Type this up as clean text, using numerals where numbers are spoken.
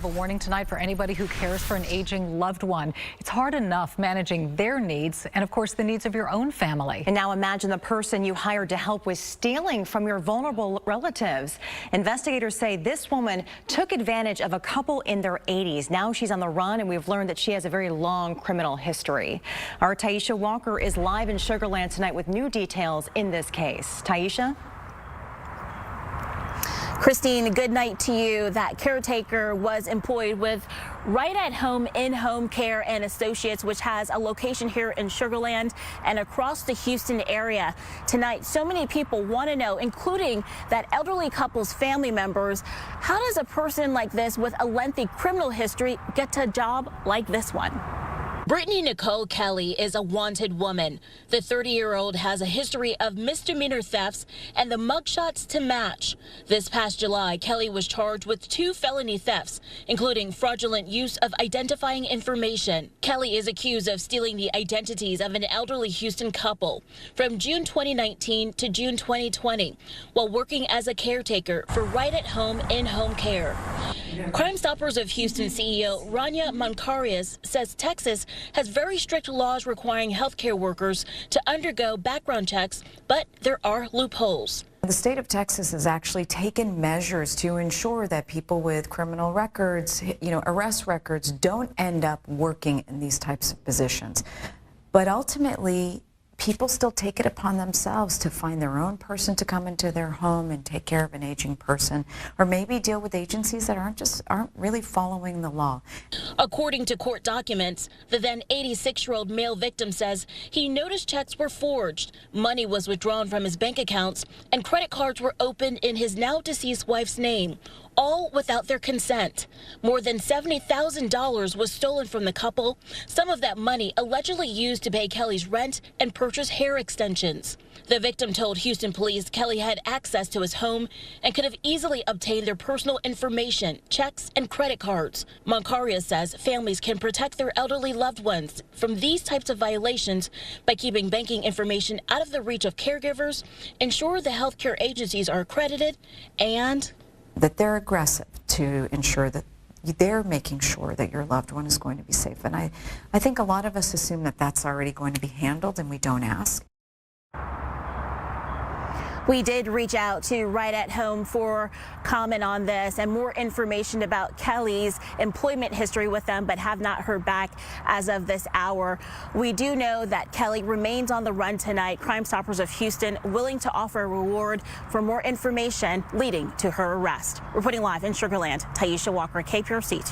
A warning tonight for anybody who cares for an aging loved one. It's hard enough managing their needs and, of course, the needs of your own family. And now imagine the person you hired to help with stealing from your vulnerable relatives. Investigators say this woman took advantage of a couple in their 80s. Now she's on the run, and we've learned that she has a very long criminal history. Our Taisha Walker is live in Sugar Land tonight with new details in this case. Taisha? Christine, good night to you. That caretaker was employed with Right at Home In-Home Care and Associates, which has a location here in Sugar Land and across the Houston area. Tonight, so many people want to know, including that elderly couple's family members, how does a person like this with a lengthy criminal history get to a job like this one? Brittany Nicole Kelly is a wanted woman. The 30-year-old has a history of misdemeanor thefts and the mugshots to match. This past July, Kelly was charged with 2 felony thefts, including fraudulent use of identifying information. Kelly is accused of stealing the identities of an elderly Houston couple from June 2019 to June 2020 while working as a caretaker for Right at Home In-Home Care. Crime Stoppers of Houston CEO Rania Moncarias says Texas has very strict laws requiring healthcare workers to undergo background checks, but there are loopholes. The state of Texas has actually taken measures to ensure that people with criminal records, arrest records, don't end up working in these types of positions. But ultimately, people still take it upon themselves to find their own person to come into their home and take care of an aging person, or maybe deal with agencies that aren't really following the law. According to court documents, the then 86-year-old male victim says he noticed checks were forged, money was withdrawn from his bank accounts, and credit cards were opened in his now deceased wife's name, all without their consent. More than $70,000 was stolen from the couple, some of that money allegedly used to pay Kelly's rent and purchase hair extensions. The victim told Houston police Kelly had access to his home and could have easily obtained their personal information, checks, and credit cards. Moncaria says families can protect their elderly loved ones from these types of violations by keeping banking information out of the reach of caregivers, ensure the healthcare agencies are accredited, and that they're aggressive to ensure that they're making sure that your loved one is going to be safe. And I think a lot of us assume that that's already going to be handled, and we don't ask. We did reach out to Right at Home for comment on this and more information about Kelly's employment history with them, but have not heard back as of this hour. We do know that Kelly remains on the run tonight. Crime Stoppers of Houston willing to offer a reward for more information leading to her arrest. Reporting live in Sugar Land, Taisha Walker, KPRC.